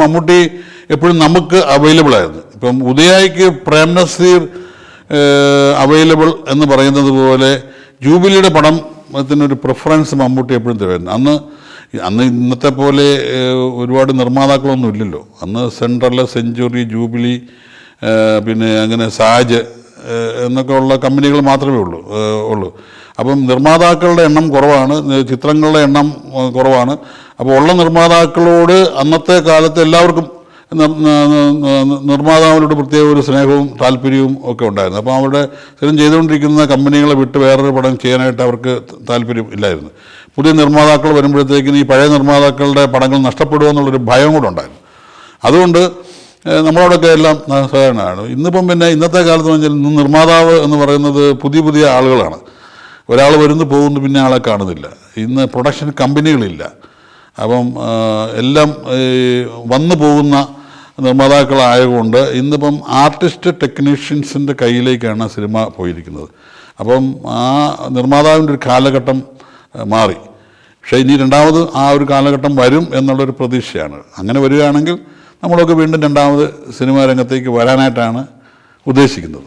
മമ്മൂട്ടി എപ്പോഴും നമുക്ക് അവൈലബിൾ ആയിരുന്നു. ഇപ്പം ഉദയായിക്ക് പ്രേം നസീർ അവൈലബിൾ എന്ന് പറയുന്നത് പോലെ ജൂബിലിയുടെ പടത്തിനൊരു പ്രിഫറൻസ് മമ്മൂട്ടി എപ്പോഴും തരുമായിരുന്നു. അന്ന് ഇന്നത്തെ പോലെ ഒരുപാട് നിർമ്മാതാക്കളൊന്നും ഇല്ലല്ലോ. അന്ന് സെൻട്രൽ, സെഞ്ചുറി, ജൂബിലി, പിന്നെ അങ്ങനെ സാജ് എന്നൊക്കെ ഉള്ള കമ്പനികൾ മാത്രമേ ഉള്ളൂ. അപ്പം നിർമ്മാതാക്കളുടെ എണ്ണം കുറവാണ്, ചിത്രങ്ങളുടെ എണ്ണം കുറവാണ്. അപ്പോൾ ഉള്ള നിർമ്മാതാക്കളോട് അന്നത്തെ കാലത്ത് എല്ലാവർക്കും നിർമ്മാതാവിനോട് പ്രത്യേക ഒരു സ്നേഹവും താല്പര്യവും ഒക്കെ ഉണ്ടായിരുന്നു. അപ്പോൾ അവരുടെ സ്ഥിരം ചെയ്തുകൊണ്ടിരിക്കുന്ന കമ്പനികളെ വിട്ട് വേറൊരു പടം ചെയ്യാനായിട്ട് അവർക്ക് താല്പര്യം ഇല്ലായിരുന്നു. പുതിയ നിർമ്മാതാക്കൾ വരുമ്പോഴത്തേക്കിന് ഈ പഴയ നിർമ്മാതാക്കളുടെ പടങ്ങൾ നഷ്ടപ്പെടുമെന്നുള്ളൊരു ഭയം കൂടെ ഉണ്ടായിരുന്നു. അതുകൊണ്ട് നമ്മളോടൊക്കെ എല്ലാം സഹകരണമാണ്. ഇന്നിപ്പം പിന്നെ ഇന്നത്തെ കാലത്ത് പറഞ്ഞാൽ നിർമ്മാതാവ് എന്ന് പറയുന്നത് പുതിയ ആളുകളാണ്. ഒരാൾ വരുന്നു പോകുന്നു, പിന്നെ ആളെ കാണുന്നില്ല. ഇന്ന് പ്രൊഡക്ഷൻ കമ്പനികളില്ല. അപ്പം എല്ലാം വന്നു പോകുന്ന നിർമ്മാതാക്കളായതുകൊണ്ട് ഇന്നിപ്പം ആർട്ടിസ്റ്റ് ടെക്നീഷ്യൻസിൻ്റെ കയ്യിലേക്കാണ് സിനിമ പോയിരിക്കുന്നത്. അപ്പം ആ നിർമ്മാതാവിൻ്റെ ഒരു കാലഘട്ടം മാറി. പക്ഷേ ഇനി രണ്ടാമത് ആ ഒരു കാലഘട്ടം വരും എന്നുള്ളൊരു പ്രതീക്ഷയാണ്. അങ്ങനെ വരികയാണെങ്കിൽ നമ്മളൊക്കെ വീണ്ടും രണ്ടാമത് സിനിമാ രംഗത്തേക്ക് വരാനായിട്ടാണ് ഉദ്ദേശിക്കുന്നത്.